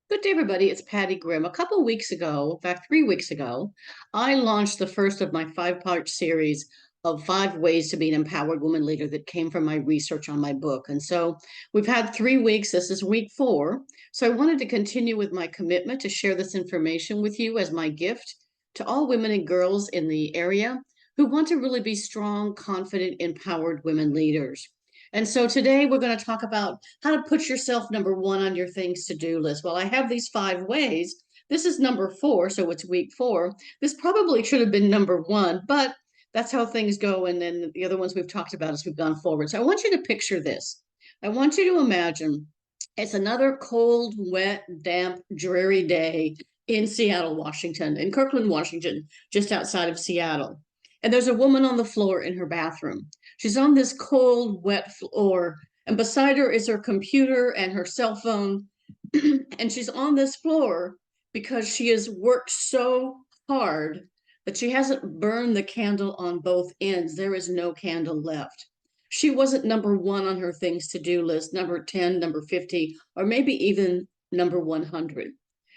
Good day, everybody. It's Patty Grimm. A couple weeks ago, in fact, 3 weeks ago, I launched the first of my five-part series of 5 ways to be an empowered woman leader that came from my research on my book. And so we've had 3 weeks. This is week 4. So I wanted to continue with my commitment to share this information with you as my gift to all women and girls in the area who want to really be strong, confident, empowered women leaders. And so today we're going to talk about how to put yourself number one on your things to do list. Well, I have these 5 ways. This is number 4, so it's week 4. This probably should have been number 1, but that's how things go. And then the other ones we've talked about as we've gone forward. So I want you to picture this. I want you to imagine it's another cold, wet, damp, dreary day in Seattle, Washington, in Kirkland, Washington, just outside of Seattle. And there's a woman on the floor in her bathroom. She's on this cold, wet floor, and beside her is her computer and her cell phone. And she's on this floor because she has worked so hard that she hasn't burned the candle on both ends. There is no candle left. She wasn't number 1 on her things to do list, number 10, number 50, or maybe even number 100.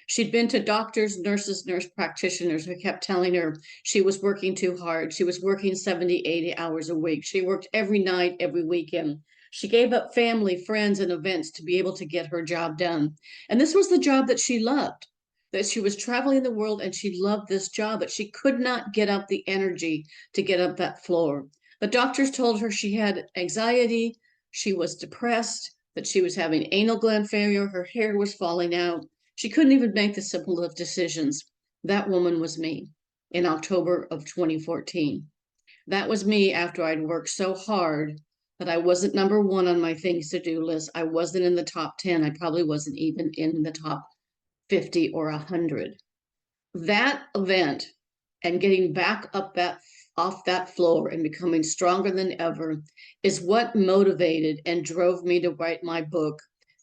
She'd been to doctors, nurses, nurse practitioners who kept telling her she was working too hard. She was working 70, 80 hours a week. She worked every night, every weekend. She gave up family, friends, and events to be able to get her job done. And this was the job that she loved, that she was traveling the world and she loved this job, but she could not get up the energy to get up that floor. The doctors told her she had anxiety, she was depressed, that she was having anal gland failure, her hair was falling out. She couldn't even make the simple of decisions. That woman was me in October of 2014. That was me after I'd worked so hard that I wasn't number 1 on my things to do list. I wasn't in the top 10. I probably wasn't even in the top 50 or 100. That event and getting back up that off that floor and becoming stronger than ever is what motivated and drove me to write my book,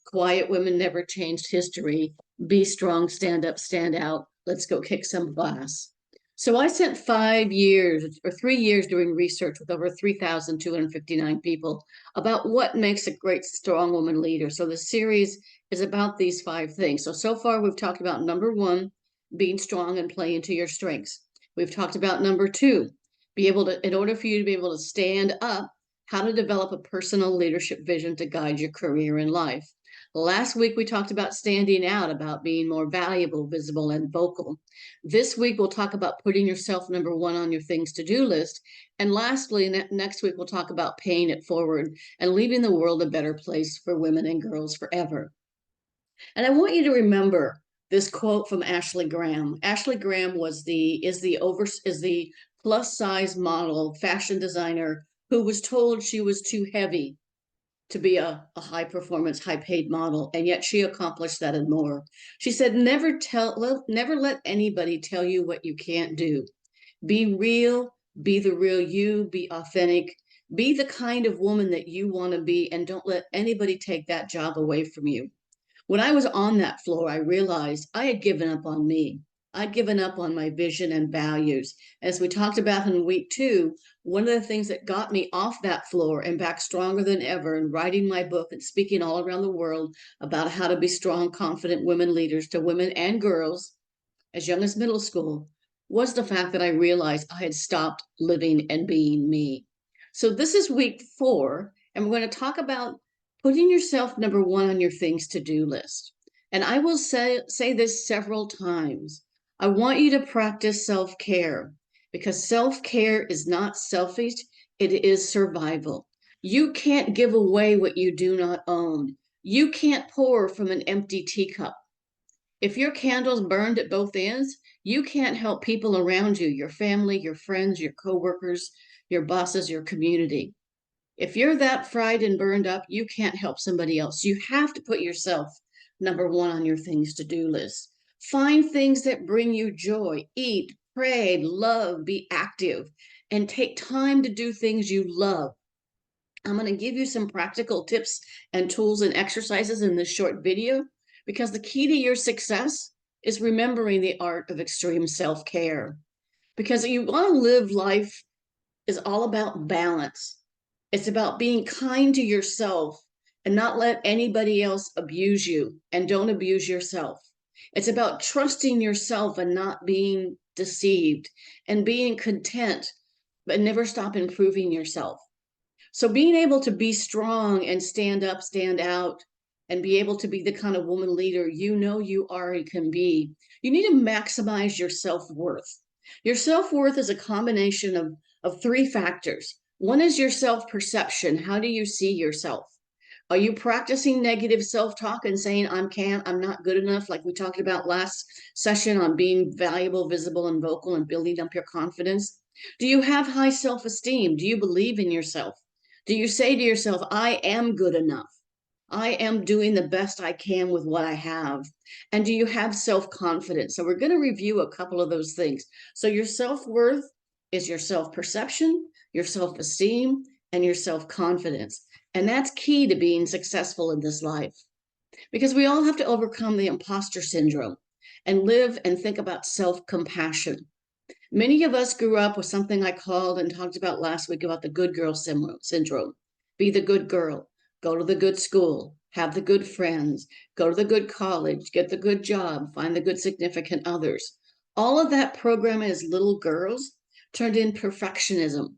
Quiet Women Never Changed History. Be strong, stand up, stand out. Let's go kick some ass. So I spent 5 years or 3 years doing research with over 3,259 people about what makes a great strong woman leader. So the series is about these 5 things. So far we've talked about number 1, being strong and play into your strengths. We've talked about number 2, be able to, in order for you to be able to stand up, how to develop a personal leadership vision to guide your career in life. Last week, we talked about standing out, about being more valuable, visible, and vocal. This week, we'll talk about putting yourself number 1 on your things to do list. And lastly, next week, we'll talk about paying it forward and leaving the world a better place for women and girls forever. And I want you to remember this quote from Ashley Graham. Ashley Graham is the plus size model fashion designer who was told she was too heavy to be a high performance, high paid model, and yet she accomplished that and more. She said, never let anybody tell you what you can't do. Be real, be the real you, be authentic, be the kind of woman that you want to be, and don't let anybody take that job away from you. When I was on that floor, I realized I had given up on me. I'd given up on my vision and values. As we talked about in week 2, one of the things that got me off that floor and back stronger than ever and writing my book and speaking all around the world about how to be strong, confident women leaders to women and girls as young as middle school was the fact that I realized I had stopped living and being me. So this is week 4, and we're going to talk about putting yourself number 1 on your things to do list. And I will say this several times. I want you to practice self-care because self-care is not selfish, it is survival. You can't give away what you do not own. You can't pour from an empty teacup. If your candle's burned at both ends, you can't help people around you, your family, your friends, your coworkers, your bosses, your community. If you're that fried and burned up, you can't help somebody else. You have to put yourself number 1 on your things to do list. Find things that bring you joy. Eat, pray, love, be active, and take time to do things you love. I'm going to give you some practical tips and tools and exercises in this short video because the key to your success is remembering the art of extreme self-care. Because you want to live life is all about balance. It's about being kind to yourself and not let anybody else abuse you, and don't abuse yourself. It's about trusting yourself and not being deceived and being content, but never stop improving yourself. So being able to be strong and stand up, stand out, and be able to be the kind of woman leader you know you are and can be, you need to maximize your self-worth. Your self-worth is a combination of three factors. One is your self-perception. How do you see yourself? Are you practicing negative self-talk and saying, I'm not good enough, like we talked about last session on being valuable, visible, and vocal and building up your confidence? Do you have high self-esteem? Do you believe in yourself? Do you say to yourself, I am good enough? I am doing the best I can with what I have. And do you have self-confidence? So we're going to review a couple of those things. So your self-worth is your self-perception, your self-esteem, and your self-confidence. And that's key to being successful in this life because we all have to overcome the imposter syndrome and live and think about self-compassion. Many of us grew up with something I called and talked about last week about the good girl syndrome. Be the good girl, go to the good school, have the good friends, go to the good college, get the good job, find the good significant others. All of that program as little girls turned in perfectionism.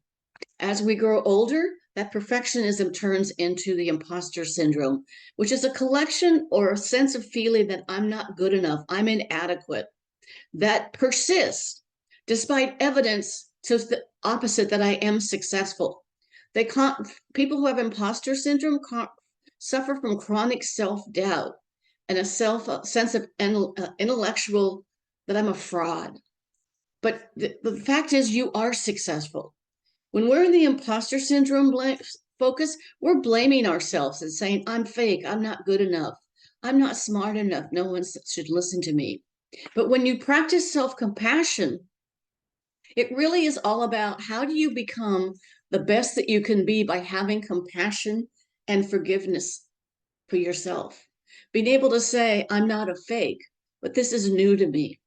As we grow older, that perfectionism turns into the imposter syndrome, which is a collection or a sense of feeling that I'm not good enough, I'm inadequate, that persists despite evidence to the opposite that I am successful. They can't, people who have imposter syndrome suffer from chronic self-doubt and a sense of intellectual that I'm a fraud. But the fact is, you are successful. When we're in the imposter syndrome focus, we're blaming ourselves and saying, I'm fake, I'm not good enough, I'm not smart enough, no one should listen to me. But when you practice self-compassion, it really is all about how do you become the best that you can be by having compassion and forgiveness for yourself. Being able to say, I'm not a fake, but this is new to me.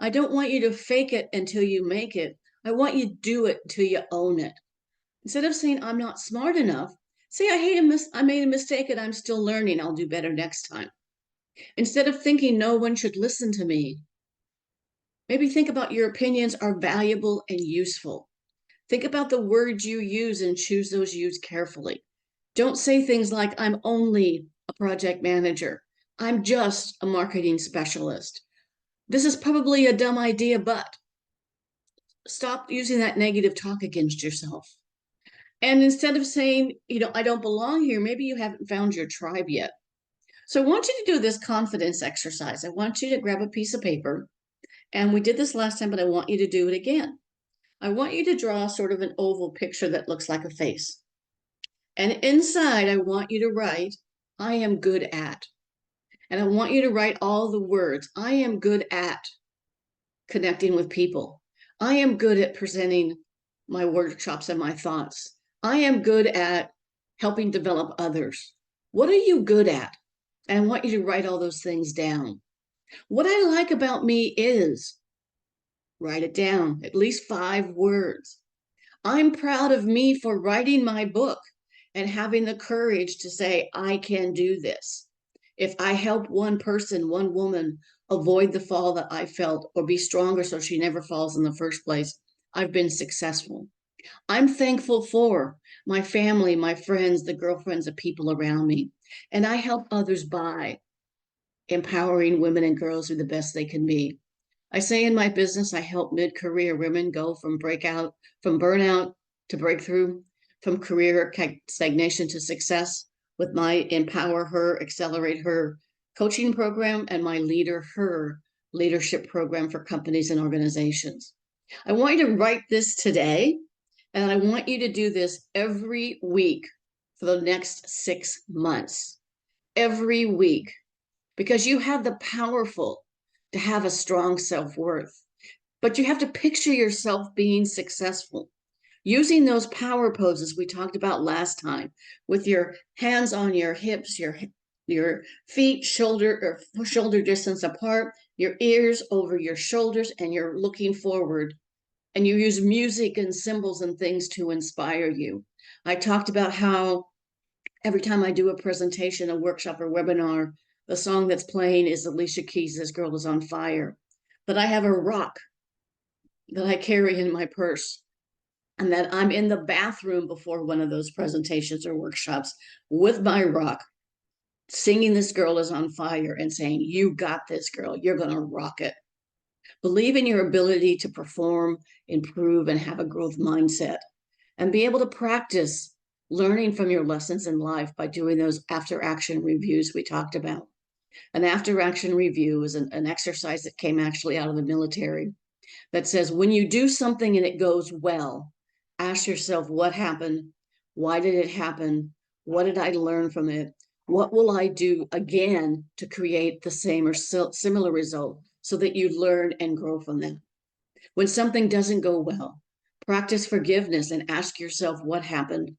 I don't want you to fake it until you make it. I want you to do it until you own it. Instead of saying, I'm not smart enough, say, I made a mistake and I'm still learning. I'll do better next time. Instead of thinking no one should listen to me, maybe think about your opinions are valuable and useful. Think about the words you use and choose those used carefully. Don't say things like, I'm only a project manager. I'm just a marketing specialist. This is probably a dumb idea, but stop using that negative talk against yourself. And instead of saying, I don't belong here, maybe you haven't found your tribe yet. So I want you to do this confidence exercise. I want you to grab a piece of paper. And we did this last time, but I want you to do it again. I want you to draw sort of an oval picture that looks like a face. And inside, I want you to write, I am good at. And I want you to write all the words. I am good at connecting with people. I am good at presenting my workshops and my thoughts. I am good at helping develop others. What are you good at? And I want you to write all those things down. What I like about me is, write it down, at least 5 words. I'm proud of me for writing my book and having the courage to say, I can do this. If I help one person, one woman, avoid the fall that I felt or be stronger so she never falls in the first place, I've been successful. I'm thankful for my family, my friends, the girlfriends, the people around me. And I help others by empowering women and girls to be the best they can be. I say in my business, I help mid-career women go from burnout to breakthrough, from career stagnation to success with my Empower Her, Accelerate Her coaching program and my Leader Her leadership program for companies and organizations. I want you to write this today, and I want you to do this every week for the next 6 months. Every week, because you have the powerful to have a strong self-worth. But you have to picture yourself being successful. Using those power poses we talked about last time, with your hands on your hips, your feet shoulder distance apart, your ears over your shoulders, and you're looking forward. And you use music and symbols and things to inspire you. I talked about how every time I do a presentation, a workshop, or webinar, The song that's playing is Alicia Keys' This Girl Is on Fire. But I have a rock that I carry in my purse, and that I'm in the bathroom before one of those presentations or workshops with my rock, singing This Girl Is on Fire and saying, "You got this, girl. You're going to rock it." Believe in your ability to perform, improve, and have a growth mindset, and be able to practice learning from your lessons in life by doing those after action reviews we talked about. An after action review is an exercise that came actually out of the military that says when you do something and it goes well, ask yourself what happened, why did it happen, what did I learn from it, what will I do again to create the same or similar result, so that you learn and grow from that. When something doesn't go well, practice forgiveness and ask yourself what happened,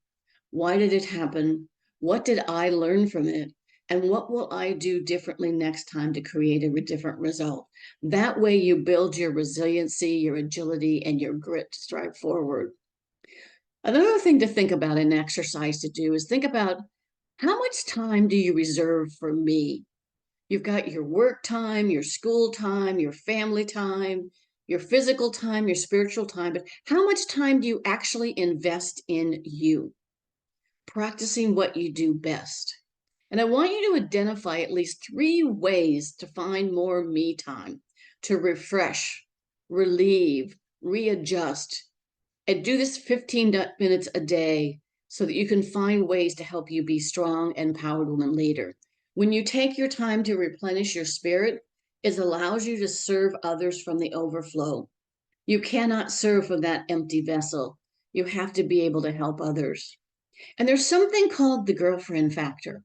why did it happen, what did I learn from it, and what will I do differently next time to create a different result. That way you build your resiliency, your agility, and your grit to strive forward. Another thing to think about, an exercise to do, is think about, how much time do you reserve for me? You've got your work time, your school time, your family time, your physical time, your spiritual time, but how much time do you actually invest in you, practicing what you do best? And I want you to identify at least 3 ways to find more me time, to refresh, relieve, readjust, and do this 15 minutes a day so that you can find ways to help you be strong and empowered woman leader. When you take your time to replenish your spirit, it allows you to serve others from the overflow. You cannot serve from that empty vessel. You have to be able to help others. And there's something called the girlfriend factor.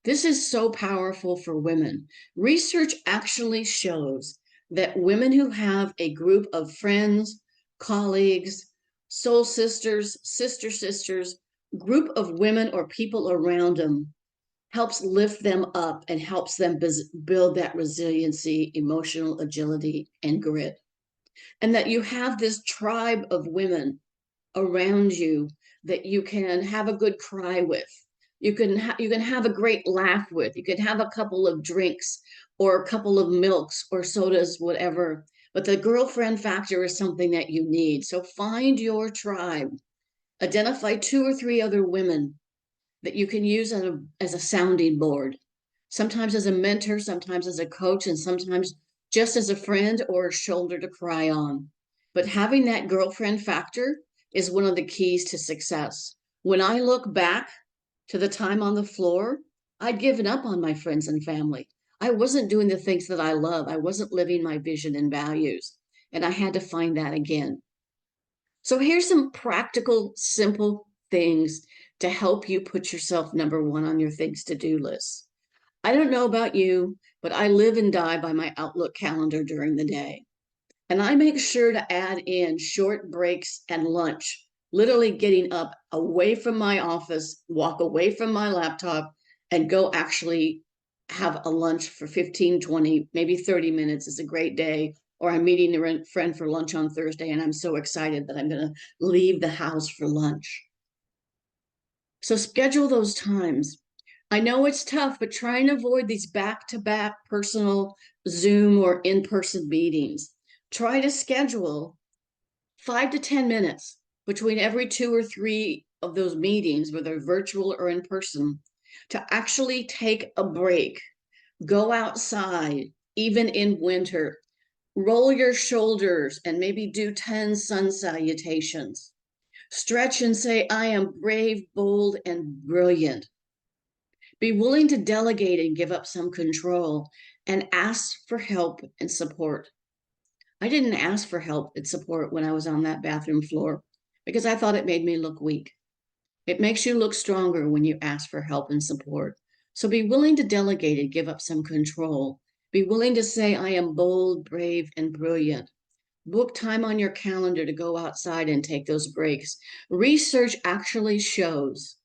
This is so powerful for women. Research actually shows that women who have a group of friends, colleagues, soul sisters, sisters, group of women or people around them helps lift them up and helps them build that resiliency, emotional agility, and grit. And that you have this tribe of women around you that you can have a good cry with. You can have a great laugh with. You can have a couple of drinks or a couple of milks or sodas, whatever. But the girlfriend factor is something that you need. So find your tribe. Identify 2 or 3 other women that you can use as a sounding board. Sometimes as a mentor, sometimes as a coach, and sometimes just as a friend or a shoulder to cry on. But having that girlfriend factor is one of the keys to success. When I look back to the time on the floor, I'd given up on my friends and family. I wasn't doing the things that I love. I wasn't living my vision and values. And I had to find that again. So here's some practical, simple things to help you put yourself number 1 on your things to do list. I don't know about you, but I live and die by my Outlook calendar during the day. And I make sure to add in short breaks and lunch, literally getting up away from my office, walk away from my laptop, and go actually have a lunch for 15, 20, maybe 30 minutes. It's a great day. Or I'm meeting a friend for lunch on Thursday, and I'm so excited that I'm going to leave the house for lunch. So schedule those times. I know it's tough, but try and avoid these back-to-back personal Zoom or in-person meetings. Try to schedule 5 to 10 minutes between every 2 or 3 of those meetings, whether virtual or in person, to actually take a break. Go outside, even in winter. Roll your shoulders and maybe do 10 sun salutations. Stretch and say, "I am brave, bold, and brilliant." Be willing to delegate and give up some control, and ask for help and support. I didn't ask for help and support when I was on that bathroom floor because I thought it made me look weak. It makes you look stronger when you ask for help and support. So be willing to delegate and give up some control. Be willing to say, "I am bold, brave, and brilliant." Book time on your calendar to go outside and take those breaks. Research actually shows,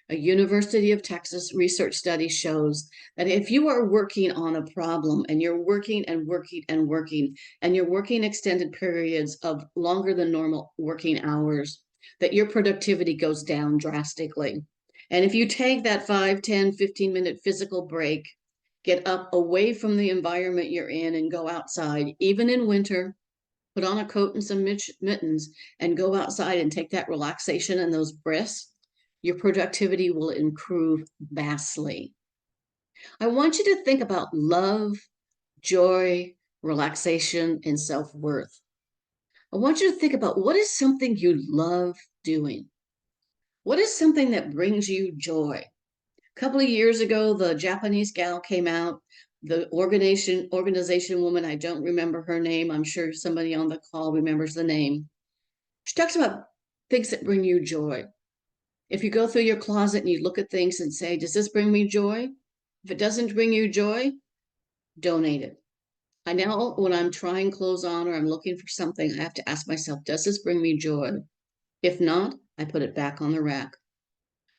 a University of Texas research study shows, that if you are working on a problem and you're working and working and working, and you're working extended periods of longer than normal working hours, that your productivity goes down drastically. And if you take that 5, 10, 15-minute physical break, Get up away from the environment you're in and go outside, even in winter. Put on a coat and some mittens and go outside and take that relaxation and those breaths. Your productivity will improve vastly. I want you to think about love, joy, relaxation, and self worth. I want you to think about what is something you love doing? What is something that brings you joy? A couple of years ago, the Japanese gal came out, the organization woman, I don't remember her name. I'm sure somebody on the call remembers the name. She talks about things that bring you joy. If you go through your closet and you look at things and say, does this bring me joy? If it doesn't bring you joy, donate it. I now, when I'm trying clothes on or I'm looking for something, I have to ask myself, does this bring me joy? If not, I put it back on the rack.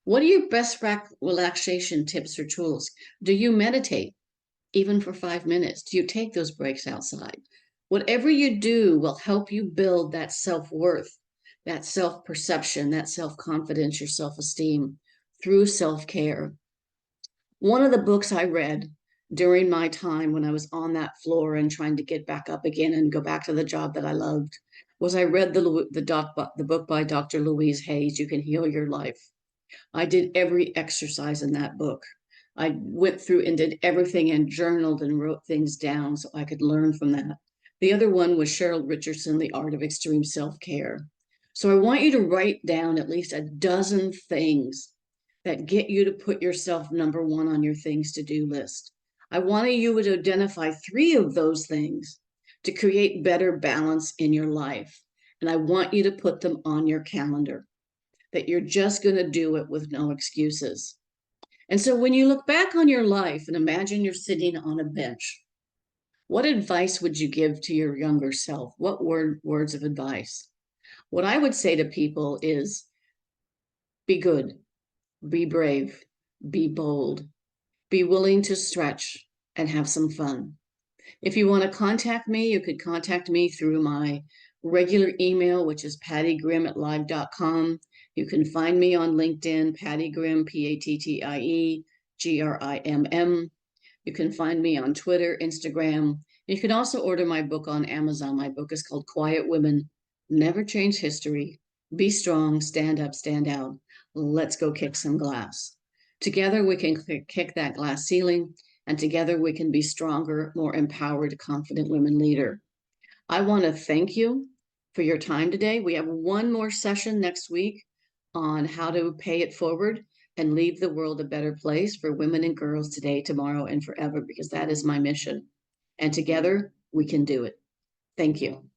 What are your best relaxation tips or tools? Do you meditate even for 5 minutes? Do you take those breaks outside? Whatever you do will help you build that self-worth, that self-perception, that self-confidence, your self-esteem through self-care. One of the books I read during my time when I was on that floor and trying to get back up again and go back to the job that I loved was I read the book by Dr. Louise Hayes, You Can Heal Your Life. I did every exercise in that book. I went through and did everything and journaled and wrote things down so I could learn from that. The other one was Cheryl Richardson, The Art of Extreme Self-Care. So I want you to write down at least a dozen things that get you to put yourself number one on your things to do list. I want you to identify 3 of those things to create better balance in your life. And I want you to put them on your calendar, that you're just going to do it with no excuses. And so when you look back on your life and imagine you're sitting on a bench, what advice would you give to your younger self? What words of advice? What I would say to people is be good, be brave, be bold, be willing to stretch and have some fun. If you want to contact me, you could contact me through my regular email, which is pattygrimm@live.com. You can find me on LinkedIn, Patty Grimm, PATTIE GRIMM. You can find me on Twitter, Instagram. You can also order my book on Amazon. My book is called Quiet Women, Never Change History. Be strong, stand up, stand out. Let's go kick some glass. Together we can kick that glass ceiling, and together we can be stronger, more empowered, confident women leader. I want to thank you for your time today. We have one more session next week on how to pay it forward and leave the world a better place for women and girls today, tomorrow, and forever, because that is my mission. And together we can do it. Thank you.